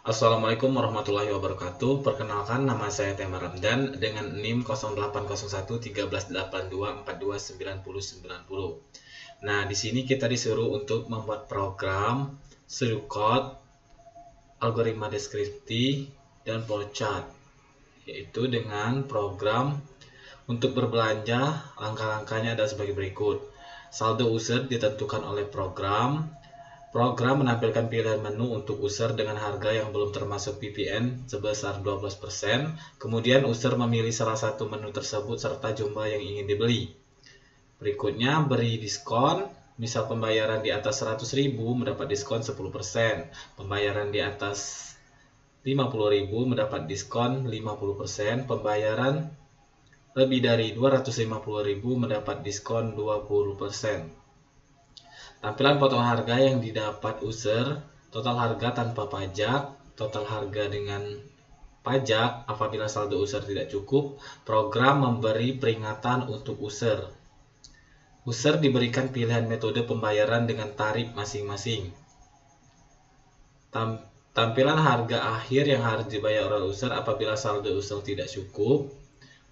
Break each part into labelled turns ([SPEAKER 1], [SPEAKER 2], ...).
[SPEAKER 1] Assalamualaikum warahmatullahi wabarakatuh. Perkenalkan, nama saya Tema Ramdan dengan NIM 0801 1382 4290. Nah, di sini kita disuruh untuk membuat program pseudocode, algoritma deskripsi, dan flowchart, yaitu dengan program untuk berbelanja. Langkah-langkahnya adalah sebagai berikut. Saldo user ditentukan oleh program. Program menampilkan pilihan menu untuk user dengan harga yang belum termasuk PPN sebesar 12%. Kemudian user memilih salah satu menu tersebut serta jumlah yang ingin dibeli. Berikutnya beri diskon. Misal pembayaran di atas 100.000 mendapat diskon 10%. Pembayaran di atas 50.000 mendapat diskon 50%. Pembayaran lebih dari 250.000 mendapat diskon 20%. Tampilan potongan harga yang didapat user: total harga tanpa pajak, total harga dengan pajak. Apabila saldo user tidak cukup, program memberi peringatan untuk user. User diberikan pilihan metode pembayaran dengan tarif masing-masing. Tampilan harga akhir yang harus dibayar oleh user apabila saldo user tidak cukup.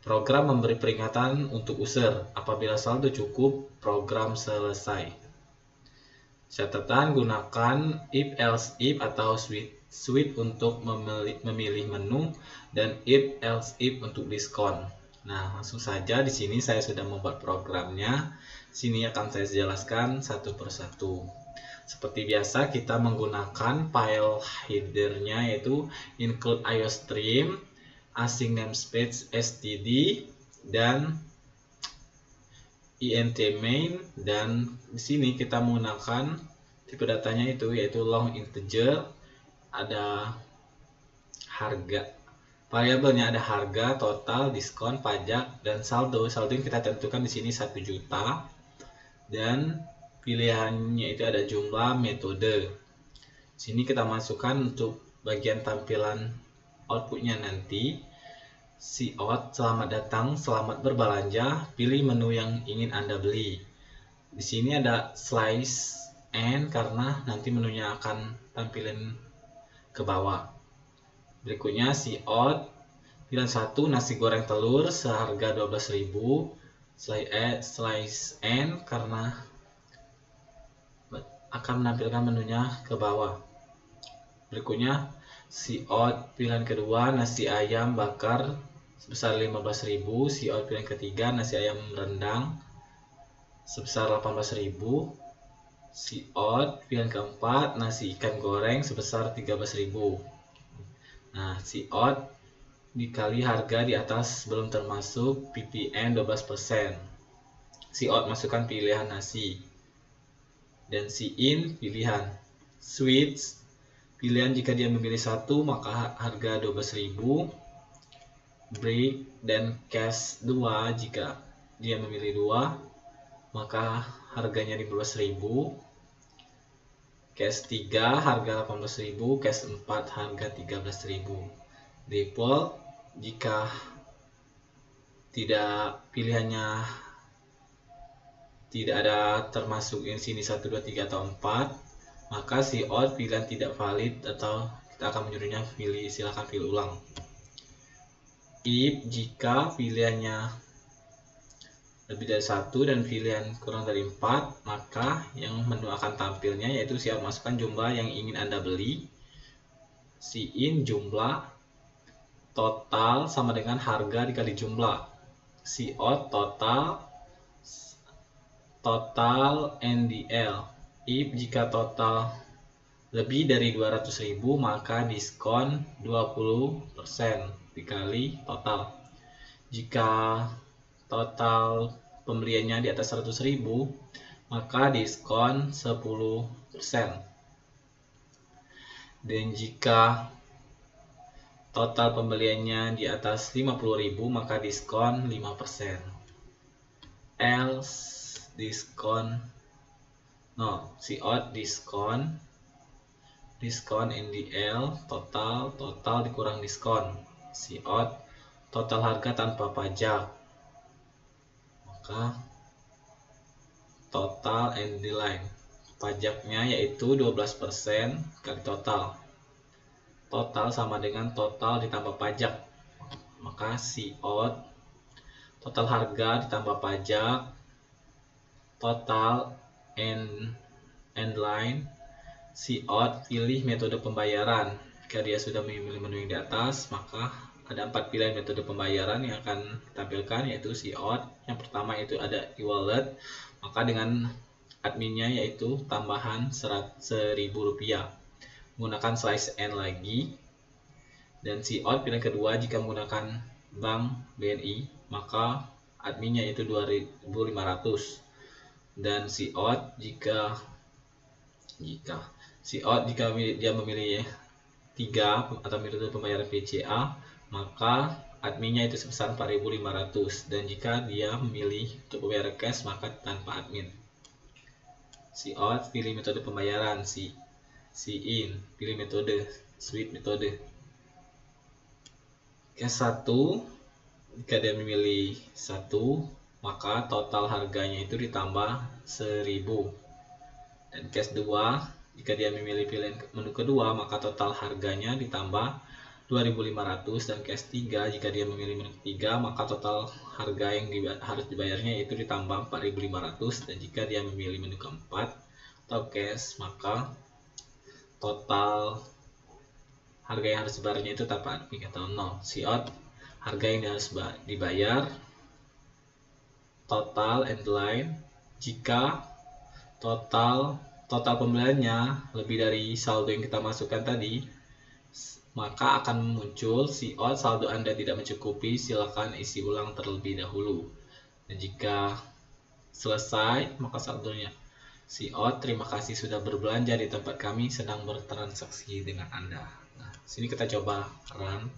[SPEAKER 1] Program memberi peringatan untuk user. Apabila saldo cukup, program selesai. Catatan: gunakan if else if atau switch untuk memilih menu dan if else if untuk diskon. Nah, langsung saja di sini saya sudah membuat programnya. Sini akan saya jelaskan satu persatu. Seperti biasa, kita menggunakan file headernya yaitu include iostream, async namespace std, dan int main, dan di sini kita menggunakan tipe datanya yaitu long integer. Ada harga, variabelnya ada harga, total, diskon, pajak, dan saldo. Saldo yang kita tentukan di sini 1 juta, dan pilihannya itu ada jumlah, metode. Sini kita masukkan untuk bagian tampilan outputnya nanti. Out, selamat datang, selamat berbelanja, pilih menu yang ingin Anda beli. Di sini ada slice and karena nanti menunya akan tampilin ke bawah. Berikutnya out, pilihan 1, nasi goreng telur seharga 12.000. Slice and karena akan menampilkan menunya ke bawah. Berikutnya out, pilihan kedua, nasi ayam bakar sebesar 15.000. Out, pilihan ketiga, nasi ayam rendang sebesar 18.000. Out, pilihan keempat, nasi ikan goreng sebesar 13.000. Nah, out dikali harga di atas belum termasuk PPN 12%. Out masukkan pilihan nasi, dan in pilihan. Switch, pilihan jika dia memilih 1 maka harga 12.000. Break dan cash 2 jika dia memilih 2 maka harganya 15.000. Cash 3 harga 18.000. Cash 4 harga 13.000. Default, jika tidak pilihannya tidak ada termasuk yang sini 1, 2, 3 atau 4, maka out pilihan tidak valid atau kita akan menyuruhnya silakan pilih ulang. If, jika pilihannya lebih dari 1 dan pilihan kurang dari 4, maka yang menu akan tampilnya yaitu out masukkan jumlah yang ingin Anda beli. In jumlah, total sama dengan harga dikali jumlah. Out total NDL. If, jika total lebih dari 200.000 maka diskon 20% dikali total. Jika total pembeliannya di atas 100.000 maka diskon 10%. Dan jika total pembeliannya di atas 50.000 maka diskon 5%. Else, diskon out diskon NDL, total dikurang diskon. Out total harga tanpa pajak, maka total ND line pajaknya yaitu 12% kali total. total sama dengan total ditambah pajak. Maka COT total harga ditambah pajak, total end line. COT pilih metode pembayaran. Jika dia sudah memilih menu yang di atas, maka ada 4 pilihan metode pembayaran yang akan ditampilkan, yaitu COT. Yang pertama itu ada e-wallet, maka dengan adminnya yaitu tambahan Rp1.000 menggunakan slice N lagi. Dan COT pilihan kedua jika menggunakan bank BNI, maka adminnya itu 2.500. Dan COT jika dia memilih 3 atau metode pembayaran PCA, maka adminnya itu sebesar 4.500. Dan jika dia memilih untuk pembayaran cash, maka tanpa admin. COT pilih metode pembayaran, CIN pilih metode SWIFT metode. Cash 1, jika dia memilih 1, maka total harganya itu ditambah 1.000. Dan cash 2, jika dia memilih pilihan menu kedua, maka total harganya ditambah 2.500. Dan cash 3, jika dia memilih menu ketiga, maka total harga yang harus dibayarnya itu ditambah 4.500. Dan jika dia memilih menu keempat atau cash, maka total harga yang harus dibayarnya itu tanpa admin atau 0. COT harga yang harus dibayar, total end line. Jika total pembeliannya lebih dari saldo yang kita masukkan tadi, maka akan muncul COT saldo Anda tidak mencukupi, silakan isi ulang terlebih dahulu. Dan jika selesai, maka saldonya COT terima kasih sudah berbelanja di tempat kami, sedang bertransaksi dengan Anda. Nah, sini kita coba run.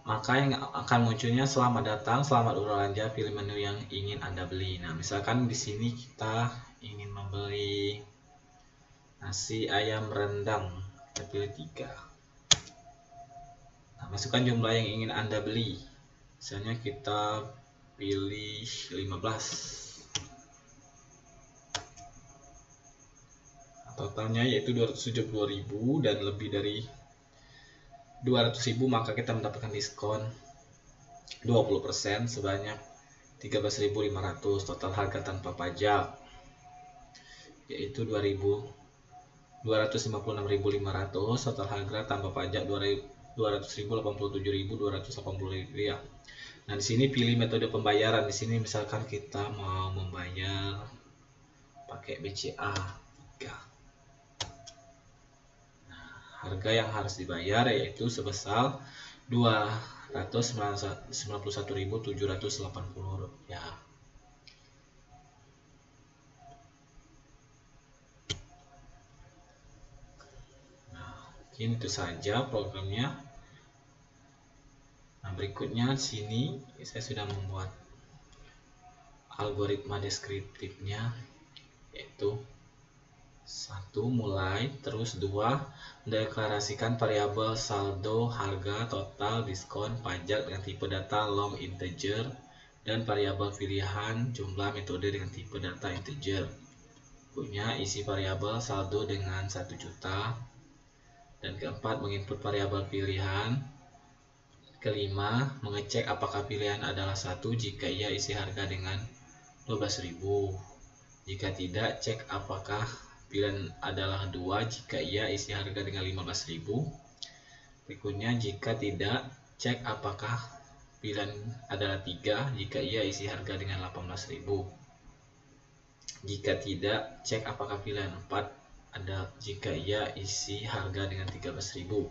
[SPEAKER 1] Maka yang akan munculnya selamat datang, selamat berbelanja, pilih menu yang ingin Anda beli. Nah, misalkan di sini kita ingin membeli nasi ayam rendang, kita pilih 3. Nah, masukkan jumlah yang ingin Anda beli. Misalnya kita pilih 15. Totalnya yaitu 272.000 dan lebih dari 200.000, maka kita mendapatkan diskon 20% sebanyak 13.500. Total harga tanpa pajak yaitu 256.500. Total harga tanpa pajak 200.087.280 rupiah. Nah, di sini pilih metode pembayaran. Di sini misalkan kita mau membayar pakai BCA 3. Harga yang harus dibayar yaitu sebesar Rp291.780. Nah, mungkin itu saja programnya. Nah, berikutnya di sini saya sudah membuat algoritma deskriptifnya, yaitu 1. Mulai, terus 2. Mendeklarasikan variabel saldo, harga, total, diskon, pajak dengan tipe data long integer, dan variabel pilihan jumlah metode dengan tipe data integer. Berikutnya isi variabel saldo dengan 1 juta. Dan keempat, menginput variabel pilihan. Kelima, mengecek apakah pilihan adalah 1, jika iya isi harga dengan 12.000. Jika tidak, cek apakah pilihan adalah 2, jika iya isi harga dengan 15.000. Berikutnya, jika tidak, cek apakah pilihan adalah 3, jika iya isi harga dengan 18.000. Jika tidak, cek apakah pilihan 4 ada, jika iya isi harga dengan 13.000.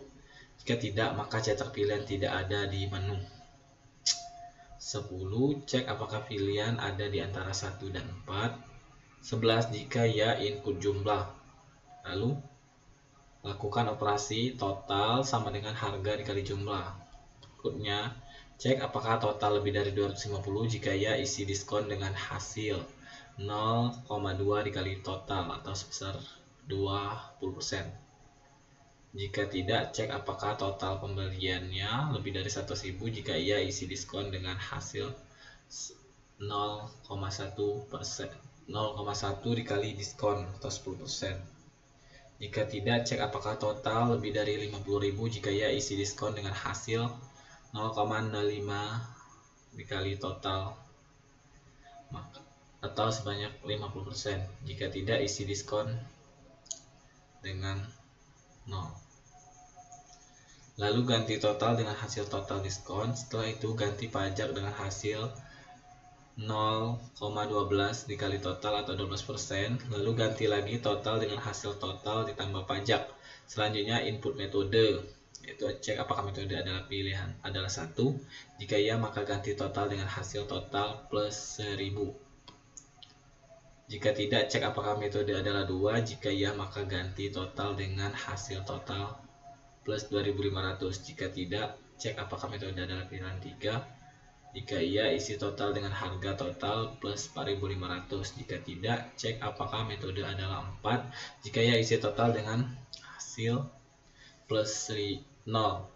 [SPEAKER 1] Jika tidak, maka cetak pilihan tidak ada di menu. 10. Cek apakah pilihan ada di antara 1 dan 4. 11. Jika ya, input jumlah. Lalu lakukan operasi total sama dengan harga dikali jumlah. Berikutnya, cek apakah total lebih dari 250. Jika ya, isi diskon dengan hasil 0,2 dikali total atau sebesar 20%. Jika tidak, cek apakah total pembeliannya lebih dari 100.000. Jika iya, isi diskon dengan hasil 0,1%. 0,1 dikali diskon atau 10%. Jika tidak, cek apakah total lebih dari 50.000. Jika ya, isi diskon dengan hasil 0,05 dikali total atau sebanyak 50%. Jika tidak, isi diskon dengan 0. Lalu ganti total dengan hasil total diskon. Setelah itu ganti pajak dengan hasil 0,12 dikali total atau 12%. Lalu ganti lagi total dengan hasil total ditambah pajak. Selanjutnya input metode, yaitu cek apakah metode adalah pilihan adalah 1. Jika iya, maka ganti total dengan hasil total plus 1000. Jika tidak, cek apakah metode adalah 2. Jika iya, maka ganti total dengan hasil total plus 2500. Jika tidak, cek apakah metode adalah pilihan 3. Jika iya, isi total dengan harga total plus 4500. Jika tidak, cek apakah metode adalah 4. Jika iya, isi total dengan hasil plus 0.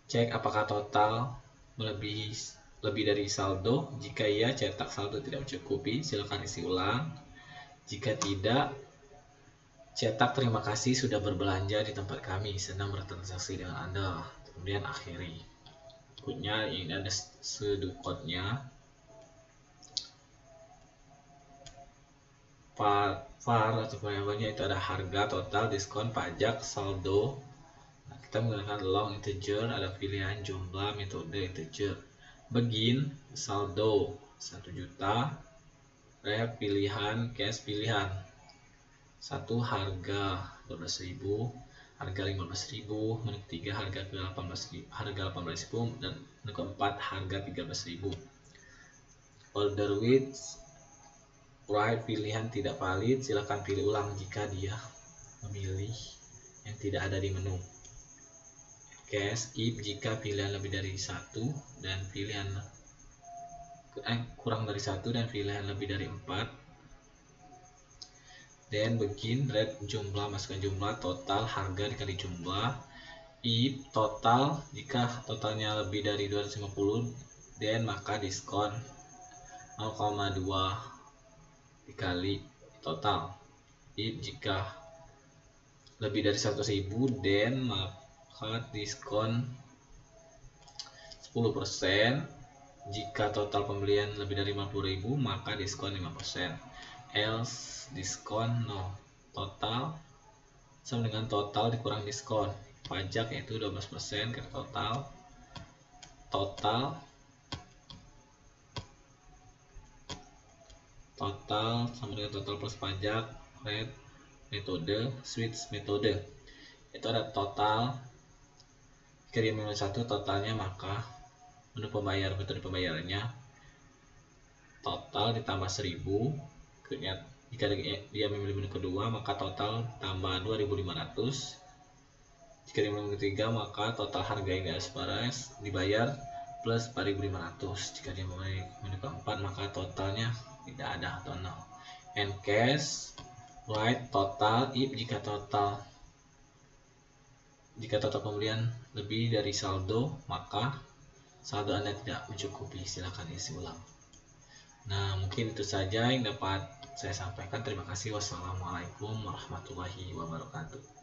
[SPEAKER 1] Cek apakah total lebih dari saldo. Jika iya, cetak saldo tidak mencukupi, silakan isi ulang. Jika tidak, cetak terima kasih sudah berbelanja di tempat kami, senang bertransaksi dengan Anda. Kemudian akhiri. Berikutnya ini ada sedukotnya. Var atau variabelnya itu ada harga, total, diskon, pajak, saldo. Nah, kita menggunakan long integer, ada pilihan jumlah, metode integer. Begin, saldo 1 juta, ref pilihan, cash pilihan. 1 harga 12.000, harga 15.000, menu ketiga harga ke 18.000, dan menu keempat harga 13.000. Order with right pilihan tidak valid, silakan pilih ulang jika dia memilih yang tidak ada di menu. Cash if jika pilihan lebih dari 1 dan pilihan kurang dari 1 dan pilihan lebih dari 4. Dan begin red jumlah, masukkan jumlah, total harga dikali jumlah. If total, jika totalnya lebih dari 250, dan maka diskon 0,2 dikali total. If jika lebih dari 100.000, dan maka diskon 10%. Jika total pembelian lebih dari 50.000, maka diskon 5%. Else diskon 0. Total sama dengan total dikurang diskon. Pajak yaitu 12% ke total. Total sama dengan total plus pajak. Red metode, switch metode. Itu ada total. Jika dia minus 1 totalnya, maka menu pembayar, metode pembayarannya total ditambah 1000. Jika dia memilih menu kedua, maka total tambah 2500. Jika dia memilih menu ketiga, maka total harga yang dibayar plus 4500. Jika dia memilih menu keempat, maka totalnya tidak ada atau 0. And cash right total if jika total pembelian lebih dari saldo, maka saldo Anda tidak mencukupi, silakan isi ulang. Nah, mungkin itu saja yang dapat saya sampaikan. Terima kasih. Wassalamualaikum warahmatullahi wabarakatuh.